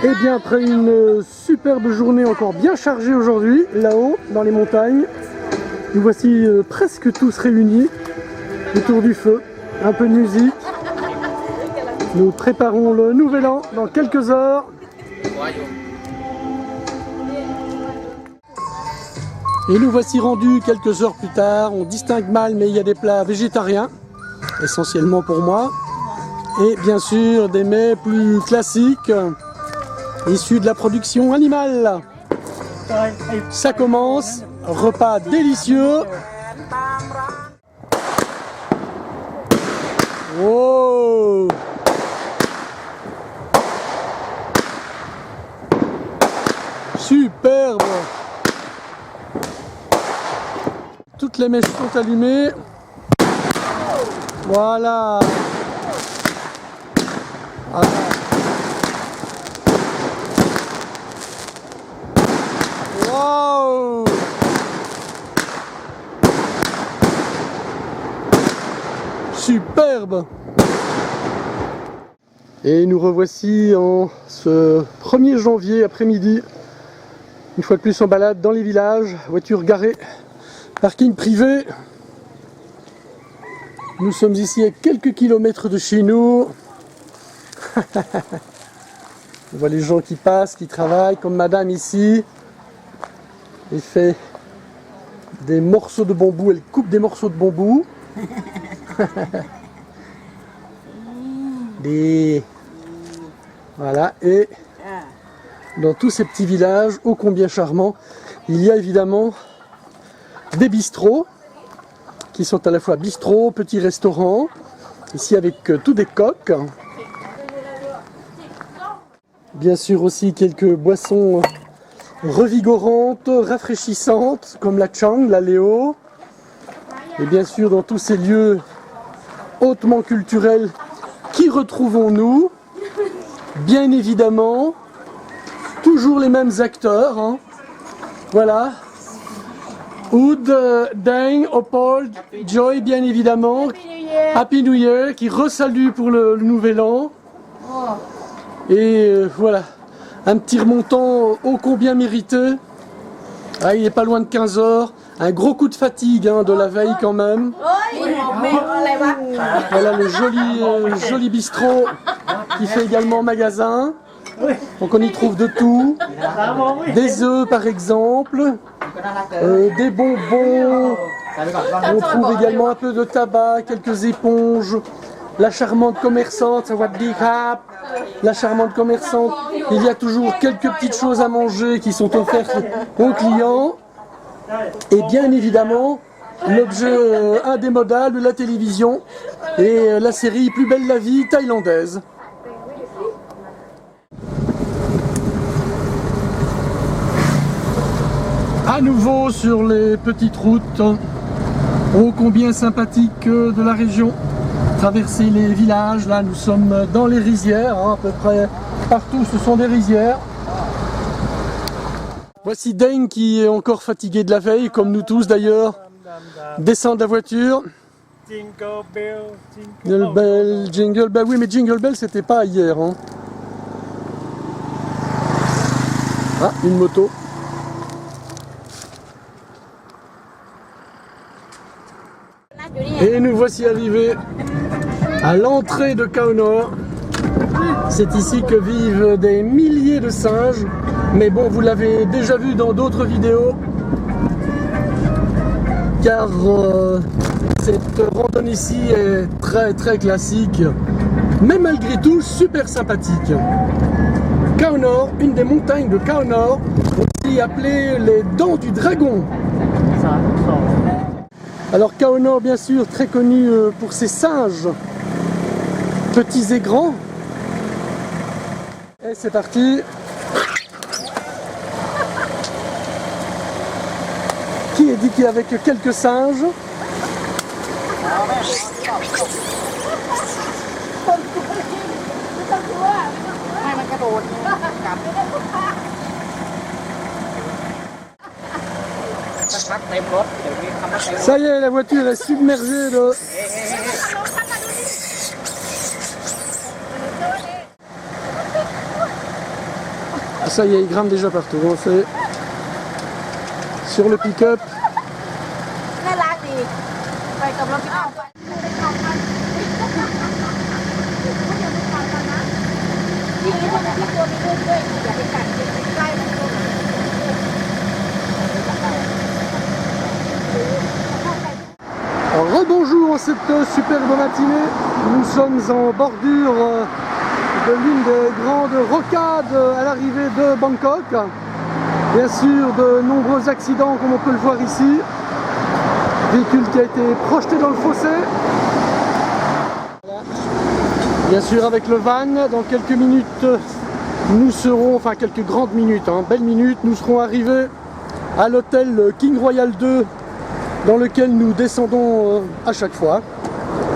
Et bien après une superbe journée encore bien chargée aujourd'hui, là-haut dans les montagnes, nous voici presque tous réunis autour du feu, un peu de musique. Nous préparons le nouvel an dans quelques heures. Et nous voici rendus quelques heures plus tard. On distingue mal, mais il y a des plats végétariens, essentiellement pour moi. Et bien sûr des mets plus classiques, issus de la production animale. Ça commence, repas délicieux. Wow! Superbe! Toutes les mèches sont allumées. Voilà. Voilà. Wow! Superbe! Et nous revoici en ce 1er janvier après-midi, une fois de plus en balade dans les villages, voitures garées, parking privé. Nous sommes ici à quelques kilomètres de chez nous. On voit les gens qui passent, qui travaillent, comme madame ici. Elle fait des morceaux de bambou, elle coupe des morceaux de bambou. Voilà, et dans tous ces petits villages, ô combien charmants, il y a évidemment des bistrots, qui sont à la fois bistrots, petits restaurants, ici avec tous des coques. Bien sûr aussi quelques boissons revigorantes, rafraîchissantes, comme la Chang, la Léo. Et bien sûr dans tous ces lieux hautement culturels, qui retrouvons-nous? Bien évidemment, toujours les mêmes acteurs. Hein. Voilà. Oud, Deng, Opold, Joy, bien évidemment. Happy New Year, qui resalue pour le nouvel an. Et voilà, un petit remontant ô combien mérité. Ah, il n'est pas loin de 15 heures. Un gros coup de fatigue hein, de la veille quand même. Voilà le joli bistrot qui fait également magasin. Donc on y trouve de tout. Des œufs par exemple, des bonbons. On trouve également un peu de tabac, quelques éponges. La charmante commerçante, ça va dire la charmante commerçante. Il y a toujours quelques petites choses à manger qui sont offertes aux clients. Et bien évidemment, l'objet indémodable, la télévision et la série Plus belle la vie thaïlandaise. À nouveau sur les petites routes, ô combien sympathiques de la région. Traverser les villages, là nous sommes dans les rizières, hein, à peu près partout ce sont des rizières. Voici Deng qui est encore fatigué de la veille, comme nous tous d'ailleurs, descend de la voiture. Jingle bell, jingle bell, oui mais jingle bell c'était pas hier. Hein. Ah, une moto. Et nous voici arrivés à l'entrée de Khao Nor. C'est ici que vivent des milliers de singes. Mais bon, vous l'avez déjà vu dans d'autres vidéos. Car cette randonnée ici est très classique. Mais malgré tout, super sympathique. Khao Nor, une des montagnes de Khao Nor, aussi appelée les Dents du Dragon. Alors Khao Nor, bien sûr, très connu pour ses singes, petits et grands. Et c'est parti. Qui est dit qu'il y a avec quelques singes. Ça y est, la voiture est submergée de... Ça y est, il grimpe déjà partout. On fait sur le pick-up. น่ารักดีไปกับเราพี่อ้อมไปไปกอดกันทีนี้มันมีตัวมีลูกด้วยอย่าไปกัดใกล้มันตัว Rebonjour en cette superbe matinée. Nous sommes en bordure de l'une des grandes rocades à l'arrivée de Bangkok. Bien sûr, de nombreux accidents comme on peut le voir ici. Véhicule qui a été projeté dans le fossé. Voilà. Bien sûr, avec le van, dans quelques minutes, nous serons, enfin quelques grandes minutes, belles minutes, nous serons arrivés à l'hôtel King Royal 2 dans lequel nous descendons à chaque fois.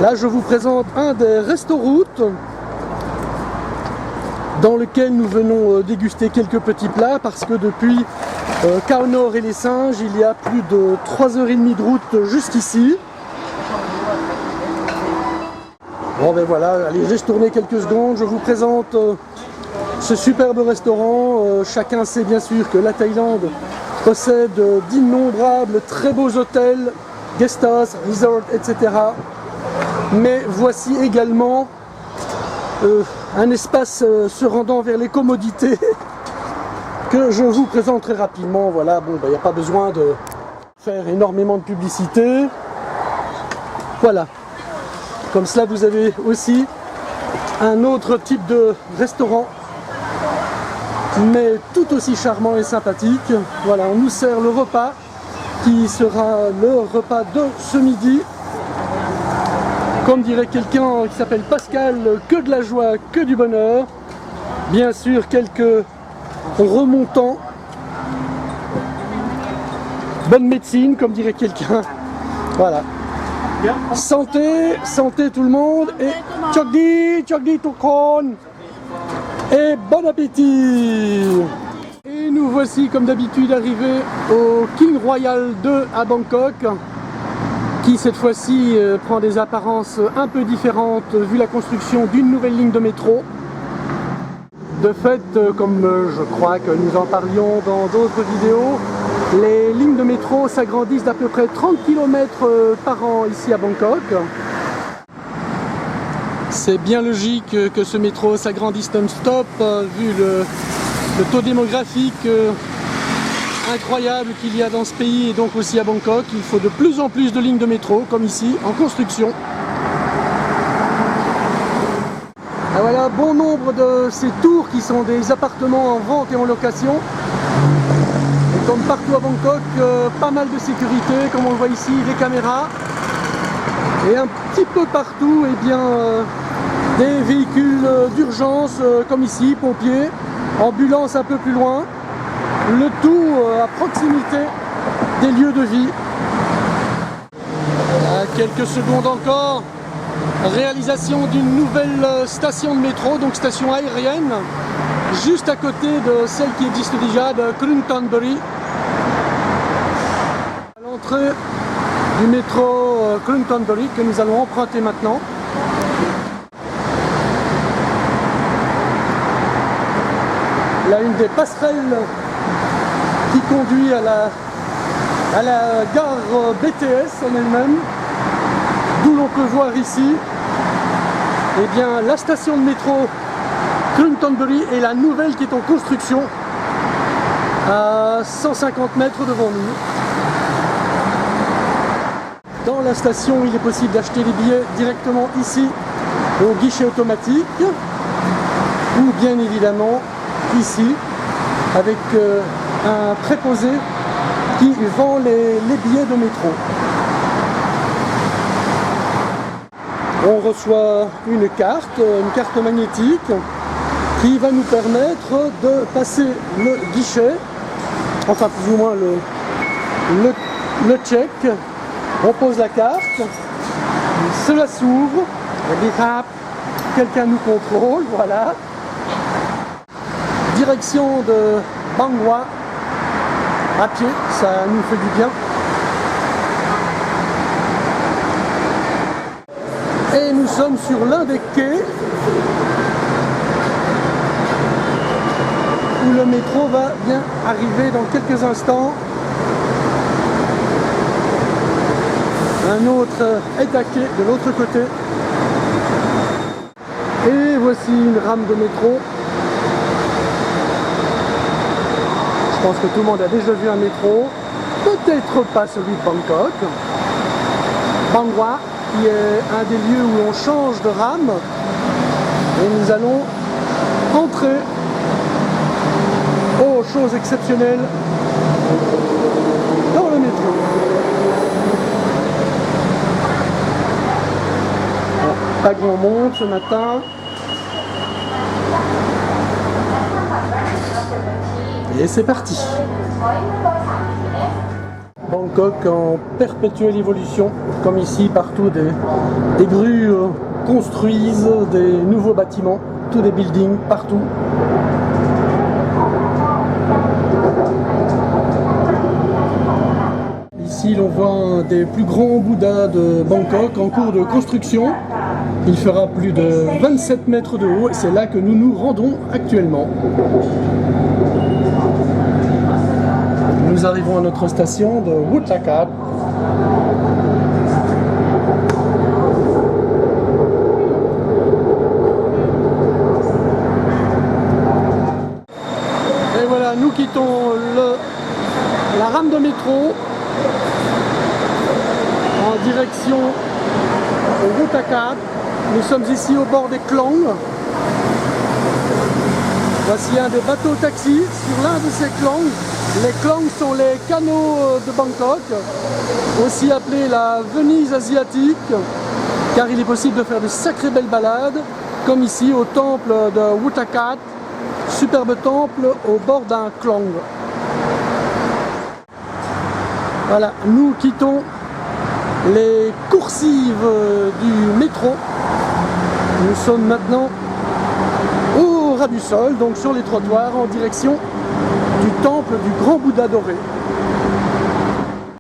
Là, je vous présente un des restos-routes dans lequel nous venons déguster quelques petits plats parce que depuis Khao Nor et les Singes, il y a plus de 3h30 de route jusqu'ici. Bon ben voilà, allez, juste tourner quelques secondes, je vous présente ce superbe restaurant. Chacun sait bien sûr que la Thaïlande possède d'innombrables très beaux hôtels, guest house, resorts, etc. Mais voici également un espace se rendant vers les commodités que je vous présente très rapidement. Voilà, bon, il n'y a pas besoin de faire énormément de publicité. Voilà. Comme cela, vous avez aussi un autre type de restaurant, mais tout aussi charmant et sympathique. Voilà, on nous sert le repas qui sera le repas de ce midi. Comme dirait quelqu'un qui s'appelle Pascal, que de la joie, que du bonheur. Bien sûr, quelques remontants. Bonne médecine, comme dirait quelqu'un. Voilà. Santé, santé tout le monde. Et Chokdi tout kon. Et bon appétit! Et nous voici comme d'habitude arrivés au King Royal 2 à Bangkok, qui cette fois-ci prend des apparences un peu différentes vu la construction d'une nouvelle ligne de métro. De fait, comme je crois que nous en parlions dans d'autres vidéos, les lignes de métro s'agrandissent d'à peu près 30 km par an ici à Bangkok. C'est bien logique que ce métro s'agrandisse non-stop, vu le taux démographique incroyable qu'il y a dans ce pays et donc aussi à Bangkok. Il faut de plus en plus de lignes de métro, comme ici, en construction. Et voilà, bon nombre de ces tours qui sont des appartements en vente et en location. Et comme partout à Bangkok, pas mal de sécurité, comme on le voit ici, des caméras. Et un petit peu partout, eh bien, des véhicules d'urgence comme ici, pompiers, ambulances un peu plus loin, le tout à proximité des lieux de vie. À quelques secondes encore, réalisation d'une nouvelle station de métro, donc station aérienne, juste à côté de celle qui existe déjà de Krungthonburi. À l'entrée du métro Krungthonburi que nous allons emprunter maintenant. Là, une des passerelles qui conduit à la gare BTS en elle-même, d'où l'on peut voir ici eh bien, la station de métro Krungthonburi et la nouvelle qui est en construction à 150 mètres devant nous. Dans la station, il est possible d'acheter les billets directement ici au guichet automatique ou bien évidemment ici avec un préposé qui vend les billets de métro. On reçoit une carte magnétique qui va nous permettre de passer le guichet, enfin plus ou moins le check. On pose la carte, cela s'ouvre, quelqu'un nous contrôle, voilà. Direction de Bang Hua, à pied, ça nous fait du bien. Et nous sommes sur l'un des quais. où le métro va bien arriver dans quelques instants. Un autre est à quai de l'autre côté. Et voici une rame de métro. Je pense que tout le monde a déjà vu un métro. Peut-être pas celui de Bangkok. Bang Hua, qui est un des lieux où on change de rame. Et nous allons entrer. Oh, chose exceptionnelle, dans le métro. Bon, pas grand monde ce matin. Et c'est parti. Bangkok en perpétuelle évolution, comme ici, partout des grues construisent des nouveaux bâtiments, tous des buildings partout. Ici, l'on voit un des plus grands Bouddhas de Bangkok en cours de construction. Il fera plus de 27 mètres de haut et c'est là que nous nous rendons actuellement. Nous arrivons à notre station de Wutthakat. Et voilà, nous quittons la rame de métro en direction au Wutthakat. Nous sommes ici au bord des Klang. Voici un des bateaux taxis sur l'un de ces Klang. Les Klang sont les canaux de Bangkok, aussi appelés la Venise asiatique, car il est possible de faire de sacrées belles balades, comme ici au temple de Wutthakat, superbe temple au bord d'un Klang. Voilà, nous quittons les coursives du métro. Nous sommes maintenant au ras du sol, donc sur les trottoirs, en direction du temple du Grand Bouddha doré.